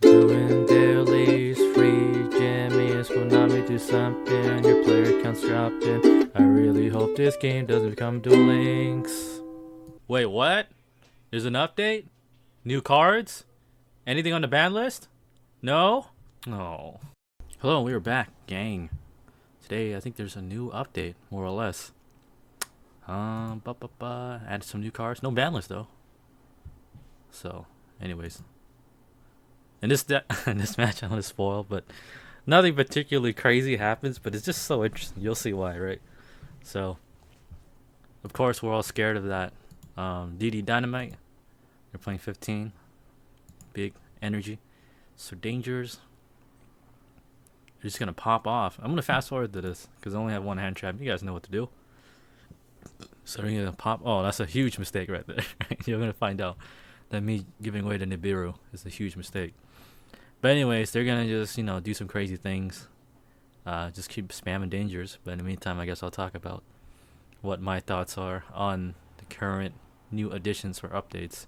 Doing dailies, free jammies, konami do something, your player counts dropping. I really hope this game doesn't become Duel Links. Wait, what? There's an update? New cards? Anything on the ban list? No? No. Hello, we are back, gang. Today, I think there's a new update, more or less. Added some new cards. No ban list, though. So, anyways. In this in this match, I'm gonna spoil, but nothing particularly crazy happens. But it's just so interesting. You'll see why, right? So, of course, we're all scared of that. DD Dynamite. They're playing 15. Big energy. So dangers. They're just gonna pop off. I'm gonna fast forward to this because I only have one hand trap. You guys know what to do. So they're gonna pop. Oh, that's a huge mistake right there. You're gonna find out that me giving away the Nibiru is a huge mistake. But anyways, they're gonna just do some crazy things. Just keep spamming dangers. But in the meantime, I guess I'll talk about what my thoughts are on the current new additions or updates.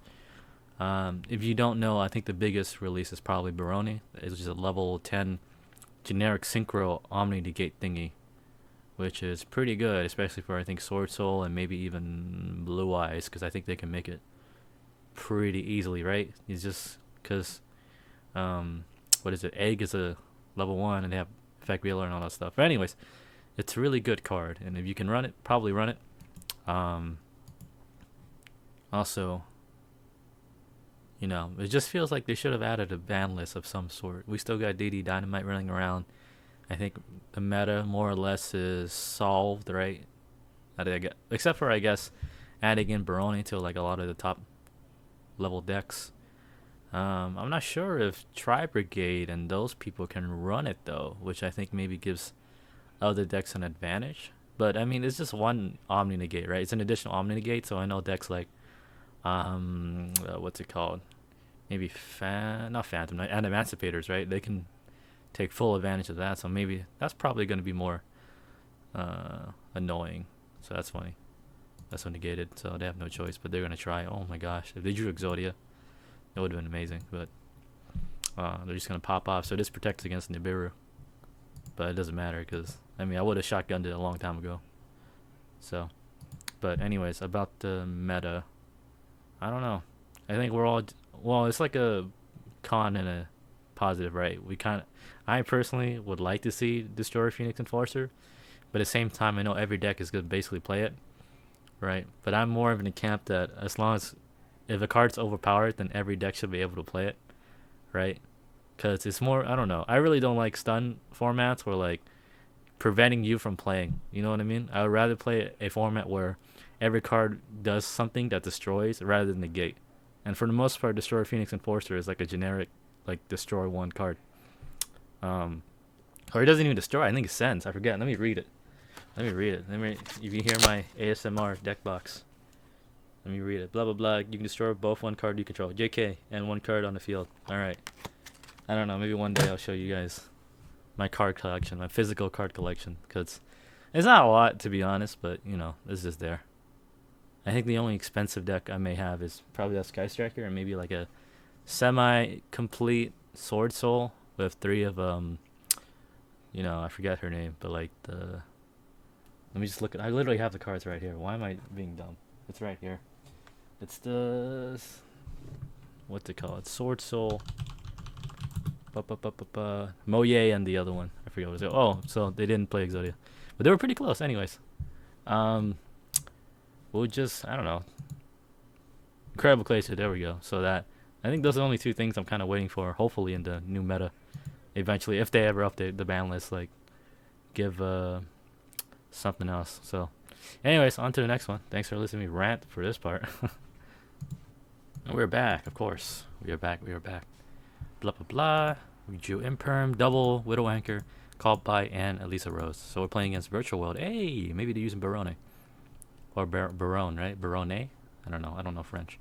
If you don't know, I think the biggest release is probably Baroni. It's just a level 10 generic synchro omni negate thingy, which is pretty good, especially for I think Sword Soul and maybe even Blue Eyes, because I think they can make it pretty easily, right? It's just because what is it? Egg is a level 1 and they have effect wheeler and all that stuff. But anyways, it's a really good card, and if you can run it, probably run it. Also, it just feels like they should have added a ban list of some sort. We still got DD Dynamite running around. I think the meta more or less is solved, right? Except for I guess adding in Baroni to like a lot of the top level decks. I'm not sure if Tri Brigade and those people can run it though, which I think maybe gives other decks an advantage. But I mean, it's just one Omni Negate, right? It's an additional Omni Negate, so I know decks like what's it called? Maybe not Phantom Knight and Emancipators, right? They can take full advantage of that. So maybe that's probably going to be more annoying. So that's funny. That's negated, so they have no choice. But they're gonna try. Oh my gosh, if they drew Exodia, it would have been amazing. But they're just gonna pop off. So this protects against Nibiru, but it doesn't matter because I mean I would have shotgunned it a long time ago. So, but anyways, about the meta, I don't know. I think we're all it's like a con and a positive, right? I personally would like to see Destroyer Phoenix Enforcer, but at the same time, I know every deck is gonna basically play it, right? But I'm more of in the camp that as long as if a card's overpowered, then every deck should be able to play it, right? Because it's more, I don't know. I really don't like stun formats where like preventing you from playing. You know what I mean? I would rather play a format where every card does something that destroys rather than negate. And for the most part, Destroyer Phoenix Enforcer is like a generic, like destroy one card. Or it doesn't even destroy. I think it sends. I forget. Let me read it. If you hear my ASMR deck box, let me read it. Blah blah blah. You can destroy both one card you control, JK, and one card on the field. All right. I don't know. Maybe one day I'll show you guys my card collection, my physical card collection, because it's not a lot to be honest, but it's just there. I think the only expensive deck I may have is probably that Skystriker and maybe like a semi-complete Sword Soul with 3 of I forget her name, but like the let me just look at I literally have the cards right here. Why am I being dumb? It's right here. It's the what's it called? Sword Soul. Moye and the other one. I forget what it was. Oh, so they didn't play Exodia. But they were pretty close anyways. We'll just I don't know. Incredible Glacier, there we go. So that I think those are the only 2 things I'm kind of waiting for, hopefully in the new meta. Eventually, if they ever update the ban list, like give something else. So anyways, on to the next one. Thanks for listening to me rant for this part. And we're back, of course. We are back. Blah blah blah. We drew Imperm, double Widow Anchor, called by and Elisa Rose. So we're playing against Virtual World. Hey, maybe they're using Barone. Or Barone, right? Barone? I don't know French.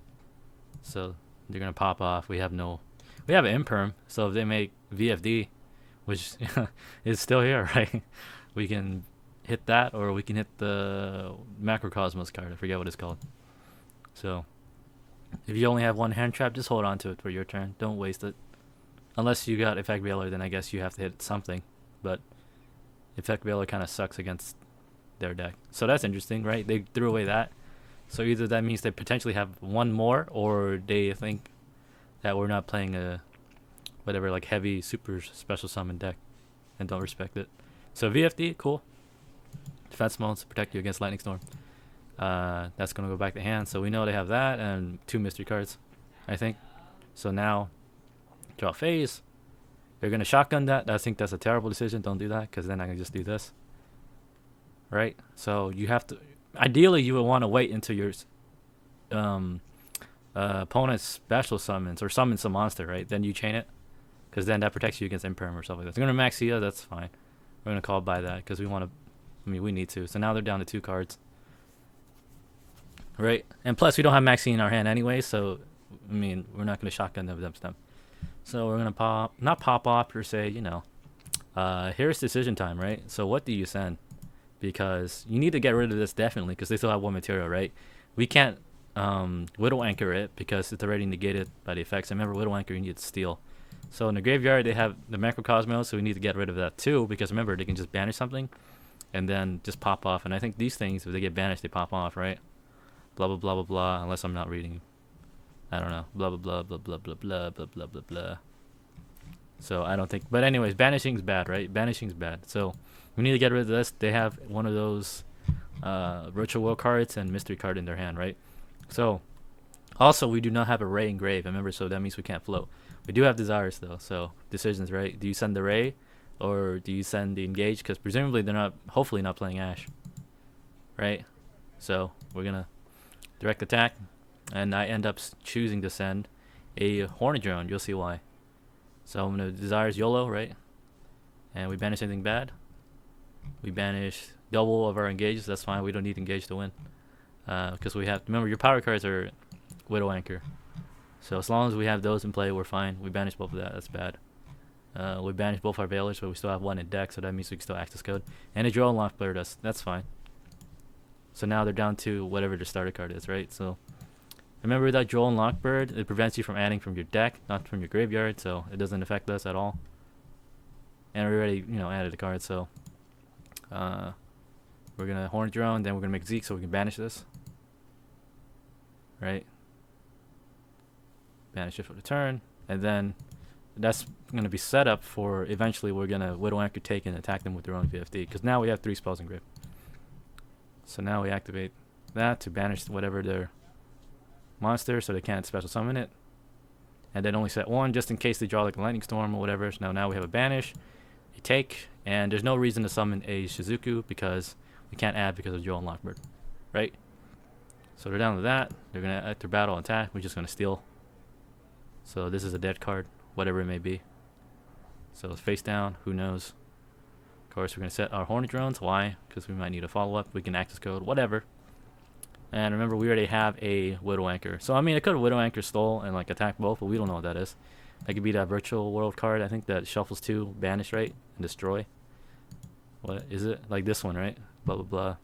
So they're gonna pop off. We have an Imperm, so if they make VFD, which is still here, right? We can hit that, or we can hit the Macrocosmos card. I forget what it's called. So if you only have one hand trap, just hold on to it for your turn. Don't waste it. Unless you got Effect Veiler, then I guess you have to hit something. But Effect Veiler kind of sucks against their deck. So that's interesting, right? They threw away that. So either that means they potentially have one more, or they think that we're not playing a whatever, like heavy super special summon deck and don't respect it. So VFD, cool. Defense modes to protect you against Lightning Storm. That's going to go back to hand. So we know they have that and 2 mystery cards, I think. So now, draw phase. They're going to shotgun that. I think that's a terrible decision. Don't do that, because then I can just do this. Right? So you have to... Ideally, you would want to wait until your opponent's special summons or summons some monster, right? Then you chain it, because then that protects you against Imperm or stuff like that. They're going to Maxia, that's fine. We're going to call by that, because we want to... I mean, we need to. So now they're down to 2 cards. Right? And plus, we don't have Maxi in our hand anyway, so... I mean, we're not going to shotgun them. So we're going to not pop off per se, you know. Here's decision time, right? So what do you send? Because you need to get rid of this definitely, because they still have 1 material, right? We can't Widow Anchor it because it's already negated by the effects. And remember, Widow Anchor, you need to steal. So in the graveyard, they have the Macrocosmos, so we need to get rid of that too, because remember, they can just banish something and then just pop off. And I think these things, if they get banished, they pop off, right? Blah, blah, blah, blah, blah, unless I'm not reading. I don't know. Blah, blah, blah, blah, blah, blah, blah, blah, blah, blah, blah. So I don't think... But anyways, banishing's bad, right? Banishing's bad. So we need to get rid of this. They have one of those Virtual Will cards and Mystery card in their hand, right? So also, we do not have a Ray in grave, remember? So that means we can't float. We do have Desires, though. So decisions, right? Do you send the Ray or do you send the Engage? Because presumably they're not... Hopefully not playing Ash. Right? So we're going to direct attack. And I end up choosing to send a Hornet Drone. You'll see why. So I'm going to Desires YOLO, right? And we banish anything bad. We banish double of our engages. That's fine. We don't need engage to win. Because we have... Remember, your power cards are Widow Anchor. So as long as we have those in play, we're fine. We banish both of that. That's bad. We banish both our Veilers, but we still have 1 in deck. So that means we can still access code. And a Duel Lock player does. That's fine. So now they're down to whatever their starter card is, right? So... Remember that Joel and Lockbird, it prevents you from adding from your deck, not from your graveyard, so it doesn't affect us at all. And we already, you know, added a card, so we're gonna Hornet Drone, then we're gonna make Zeke so we can banish this. Right? Banish it for the turn, and then that's gonna be set up for eventually we're gonna Widow Anchor take and attack them with their own VFD, because now we have 3 spells in grave. So now we activate that to banish whatever their monster, so they can't special summon it, and then only set 1 just in case they draw like a Lightning Storm or whatever. So now we have a banish, a take, and there's no reason to summon a Shizuku because we can't add because of Joel and Lockbird, right? So they're down to that. They're gonna enter battle attack. We're just gonna steal. So this is a dead card, whatever it may be. So it's face down. Who knows? Of course, we're gonna set our Hornet Drones. Why? Because we might need a follow up. We can access code, whatever. And remember, we already have a Widow Anchor. So, I mean, it could have Widow Anchor stole and, like, attack both, but we don't know what that is. That could be that Virtual World card, I think, that shuffles 2, banish, right? And destroy. What is it? Like this one, right? Blah, blah, blah.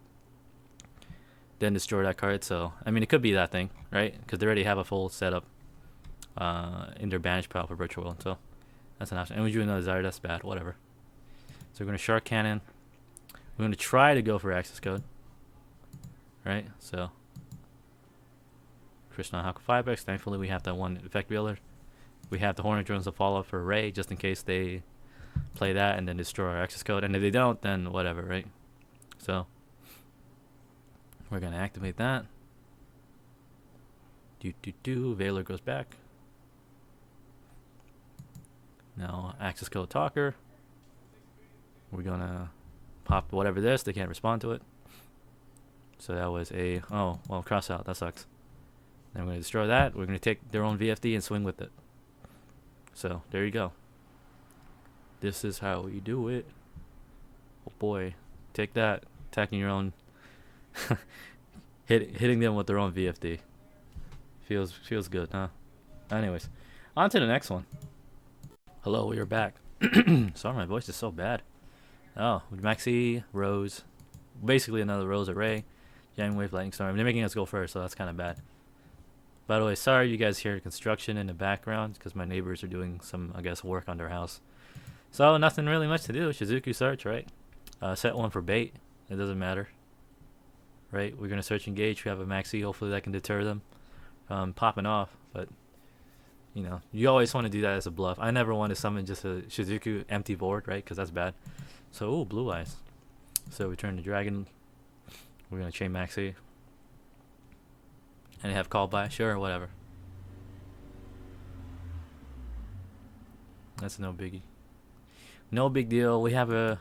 Then destroy that card. So, I mean, it could be that thing, right? Because they already have a full setup in their banish pile for Virtual World. So, that's an option. And we do another Desire. That's bad. Whatever. So, we're going to Shark Cannon. We're going to try to go for access code. Right? So... Krishna Haku 5x. Thankfully, we have that 1 Effect Veiler. We have the Hornet Drones to follow up for Ray, just in case they play that and then destroy our access code. And if they don't, then whatever, right? So, we're going to activate that. Veiler goes back. Now, access code Talker. We're going to pop whatever this. They can't respond to it. So that was a... Oh, well, cross out. That sucks. Then we're going to destroy that. We're going to take their own VFD and swing with it. So, there you go. This is how we do it. Oh boy. Take that. Attacking your own... hitting them with their own VFD. Feels good, huh? Anyways. On to the next one. Hello, we are back. Sorry, my voice is so bad. Oh, Maxi, Rose. Basically another Rose Array. Jamming Wave, Lightning Storm. They're making us go first, so that's kind of bad. By the way, sorry you guys hear construction in the background because my neighbors are doing some, I guess, work on their house. So nothing really much to do. Shizuku search, right? Set one for bait. It doesn't matter, right? We're gonna search engage. We have a maxi. Hopefully that can deter them from popping off. But you know, you always want to do that as a bluff. I never want to summon just a Shizuku empty board, right? Because that's bad. So, ooh, blue eyes. So we turn the dragon. We're gonna chain maxi. And have call by, sure, whatever. That's no biggie. No big deal. We have a,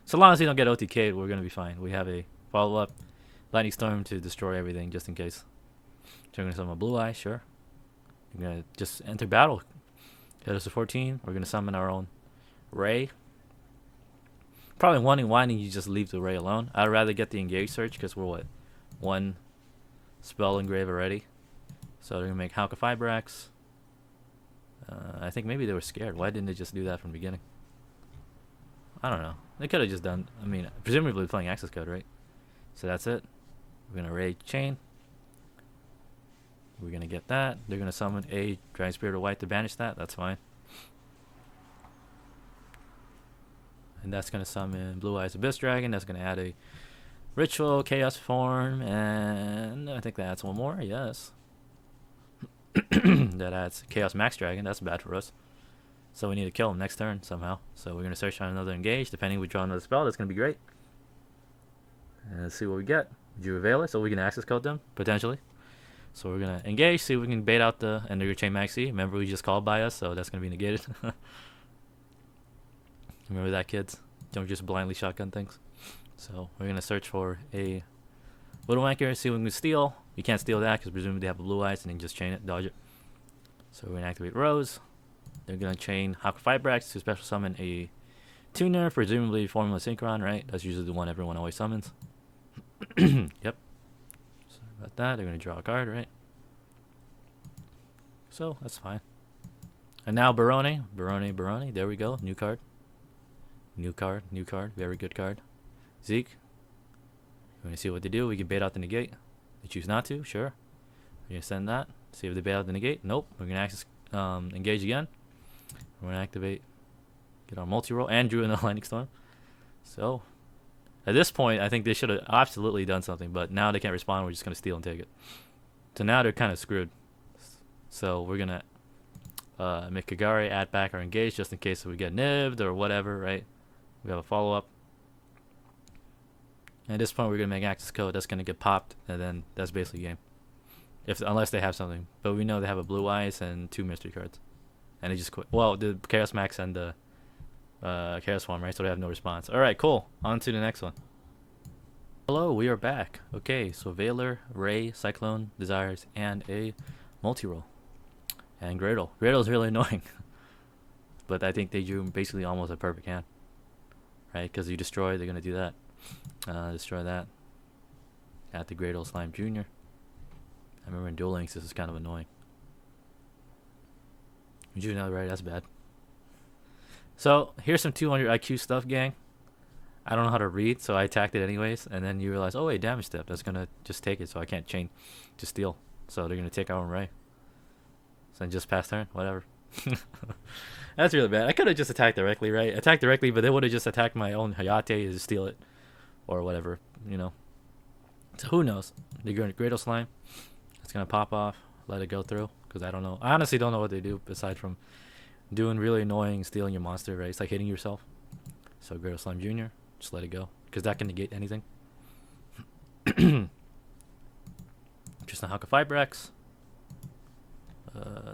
so long as we don't get OTK'd, we're gonna be fine. We have a follow-up lightning storm to destroy everything, just in case. So we're gonna summon a blue eye, sure. We're gonna just enter battle. Hit us to 14. We're gonna summon our own Ray. Probably wondering why didn't you just leave the Ray alone? I'd rather get the engage search because we're what, one spell engrave already. So they're gonna make Hauka Fibrax. I think maybe they were scared. Why didn't they just do that from the beginning? I don't know. They could have just done, I mean, presumably playing access code, right? So that's it. We're gonna raid chain. We're gonna get that. They're gonna summon a Dragon Spirit of White to banish that. That's fine. And that's gonna summon Blue Eyes Abyss Dragon. That's gonna add a Ritual Chaos form, and I think that adds one more. Yes. That adds Chaos Max Dragon. That's bad for us. So we need to kill him next turn somehow. So we're gonna search on another engage. Depending, we draw another spell. That's gonna be great. And let's see what we get. Juveler. So we can access code them potentially. So we're gonna engage. See if we can bait out the Ender Chain Maxi. Remember, we just called by us, so that's gonna be negated. Remember that, kids? Don't just blindly shotgun things. So we're gonna search for a Little Wanker, see what we can steal. You can't steal that because presumably they have the blue eyes and then just chain it, dodge it. So we're gonna activate Rose. They're gonna chain Hauka Fibrax to special summon a tuner, presumably Formula Synchron, right? That's usually the one everyone always summons. Yep. Sorry about that. They're gonna draw a card, right? So that's fine. And now Barone. There we go. New card. New card. Very good card. Zeke. We're gonna see what they do. We can bait out the negate. They choose not to, sure. We're gonna send that. See if they bait out the negate. Nope. We're gonna access engage again. We're gonna activate, get our multi-roll, and drew in the lightning storm. So at this point, I think they should have absolutely done something, but now they can't respond. We're just gonna steal and take it. So now they're kind of screwed. So we're gonna make Kagari add back our engage just in case we get nibbed or whatever, right? We have a follow-up. At this point, we're gonna make access code. That's gonna get popped, and then that's basically game. Unless they have something, but we know they have a blue eyes and 2 mystery cards, and they just quit. Well, the Chaos Max and the Chaos Form, right? So they have no response. All right, cool. On to the next one. Hello, we are back. Okay, so Veiler, Ray, Cyclone, Desires, and a multi-roll, and Gradle. Gradle's really annoying, but I think they drew basically almost a perfect hand, right? Because you destroy, they're gonna do that. Destroy that. At the Gradle Slime Jr. I remember in Duel Links this is kind of annoying. You drew another right, that's bad. So here's some 200 IQ stuff, gang. I don't know how to read, so I attacked it anyways, and then you realize, oh wait, damage step. That's gonna just take it, so I can't chain to steal. So they're gonna take our own Ray. So then just pass turn, whatever. That's really bad. I could have just attacked directly, right? Attacked directly, but they would have just attacked my own Hayate to steal it. Or whatever, you know. So who knows? They're going to Gradle Slime. It's going to pop off. Let it go through. Because I don't know. I honestly don't know what they do aside from doing really annoying, stealing your monster, right? It's like hitting yourself. So Gradle Slime Jr., just let it go. Because that can negate anything. Just a Hauka Fibrax.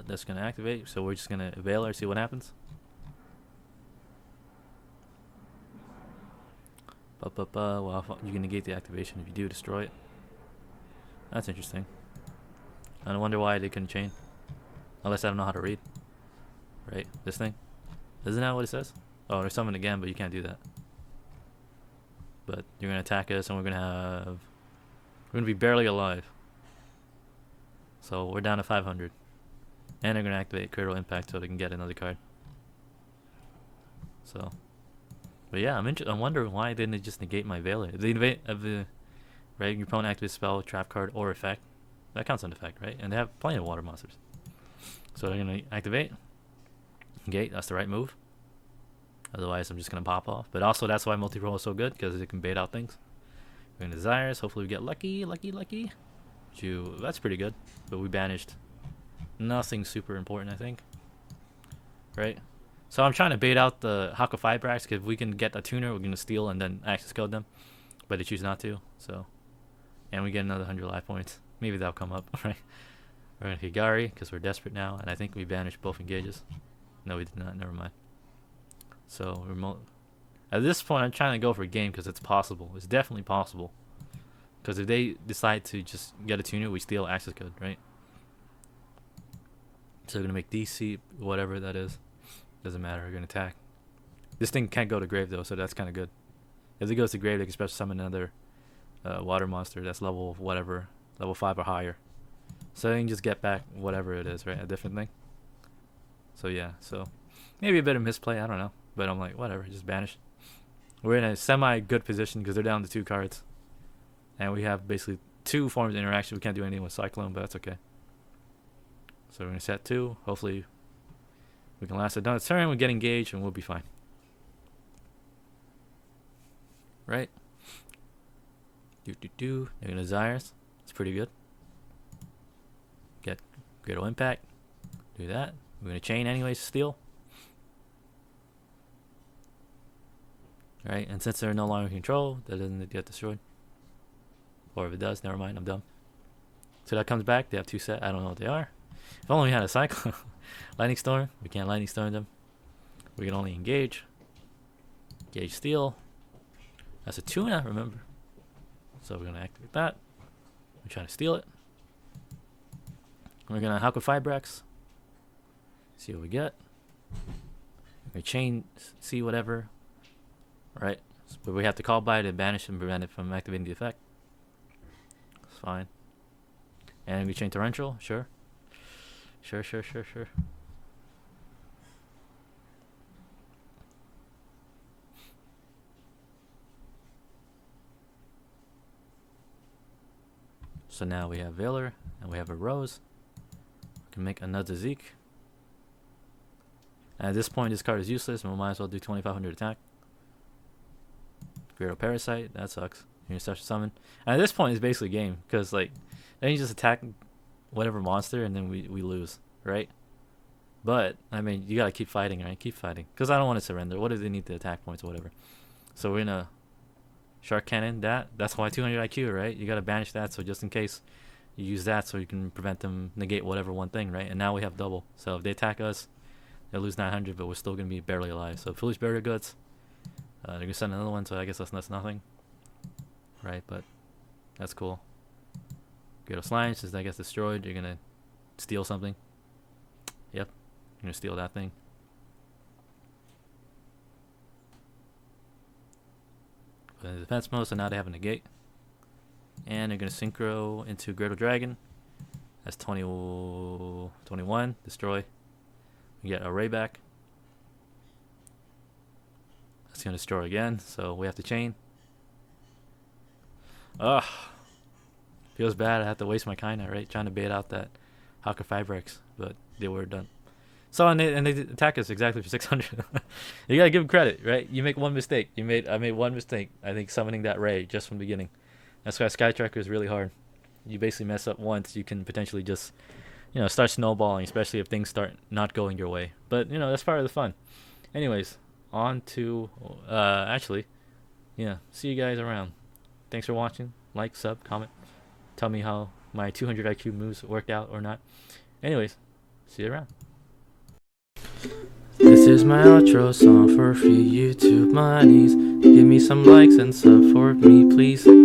That's going to activate. So we're just going to Veil her, see what happens. Well, you can negate the activation if you do destroy it. That's interesting. I wonder why they couldn't chain. Unless I don't know how to read. Right? This thing? Isn't that what it says? Oh, they're summoned again, but you can't do that. But you're going to attack us, and we're going to be barely alive. So we're down to 500. And they're going to activate Critical Impact so they can get another card. So... But yeah, I'm wondering why didn't it just negate my Veiler? If they invade of the right, your opponent activates spell, trap card, or effect, that counts in effect, right? And they have plenty of water monsters. So they're gonna activate. Gate, that's the right move. Otherwise, I'm just gonna pop off. But also, that's why multi-roll is so good, because it can bait out things. We're gonna desires. Hopefully, we get lucky. That's pretty good. But we banished nothing super important, I think. Right? So I'm trying to bait out the Haka Fibrax, because if we can get a tuner, we're gonna steal and then access code them. But they choose not to. So, and we get another 100 life points. Maybe that'll come up, right? We're gonna Higari, because we're desperate now, and I think we banished both engages. No, we did not. Never mind. So at this point, I'm trying to go for a game because it's possible. It's definitely possible. Because if they decide to just get a tuner, we steal access code, right? So we're gonna make DC whatever that is. Doesn't matter. We're gonna attack. This thing can't go to grave though, so that's kind of good. If it goes to grave, they can special summon another water monster that's level whatever, level 5 or higher. So they can just get back whatever it is, right? A different thing. So yeah, so maybe a bit of misplay, I don't know. But I'm like, whatever, just banish. We're in a semi-good position because they're down to 2 cards. And we have basically 2 forms of interaction. We can't do anything with Cyclone, but that's okay. So we're going to set 2. Hopefully we can last another turn. We get engaged and we'll be fine. Right? They're going to desires. It's pretty good. Get Greater Impact. Do that. We're going to chain anyways, steal. Right, and since they're no longer in control, that doesn't get destroyed. Or if it does, never mind, I'm dumb. So that comes back, they have 2 set, I don't know what they are. If only we had a cycle. Lightning Storm, we can't Lightning Storm them. We can only engage. Engage steal. That's a tuna, remember. So we're going to activate that. We're trying to steal it. We're going to Haka Fibrax. See what we get. We're going to chain, see whatever. Right, but we have to call by to banish and prevent it from activating the effect. It's fine. And we chain torrential, sure. Sure. So now we have Veiler and we have a Rose. We can make another Zeke. And at this point, this card is useless, and we might as well do 2500 attack. Greater Parasite, that sucks. You're gonna start to summon. And at this point, it's basically game, because like, then you just attack whatever monster, and then we lose, right? But I mean, you gotta keep fighting, right? Keep fighting, because I don't want to surrender. What if they need the attack points or whatever? So we're gonna Shark Cannon that. That's why 200 IQ, right? You gotta banish that, so just in case you use that, so you can prevent them negate whatever one thing, right? And now we have double. So if they attack us, they'll lose 900, but we're still gonna be barely alive. So Foolish Burial Goods. They're gonna send another one, so I guess that's nothing, right? But that's cool. Greater Slime, since that gets destroyed, you're gonna steal something. Yep, you're gonna steal that thing. Put in defense mode, so now they have a negate. And they're gonna synchro into Greater Dragon. That's 21. Destroy. We get Array back. It's gonna destroy again, so we have to chain. Ugh. Feels bad. I have to waste my Kaina, right? Trying to bait out that Haka Fibrax, but they were done. So and they attack us exactly for 600. You gotta give them credit, right? You make one mistake. I made one mistake. I think summoning that Ray just from the beginning. That's why Skystriker is really hard. You basically mess up once, you can potentially just, start snowballing, especially if things start not going your way. But that's part of the fun. Anyways. On to see you guys around. Thanks for watching. Like, sub, comment, tell me how my 200 IQ moves worked out or not. Anyways, see you around. This is my outro song for free YouTube monies. Give me some likes and sub for me, please.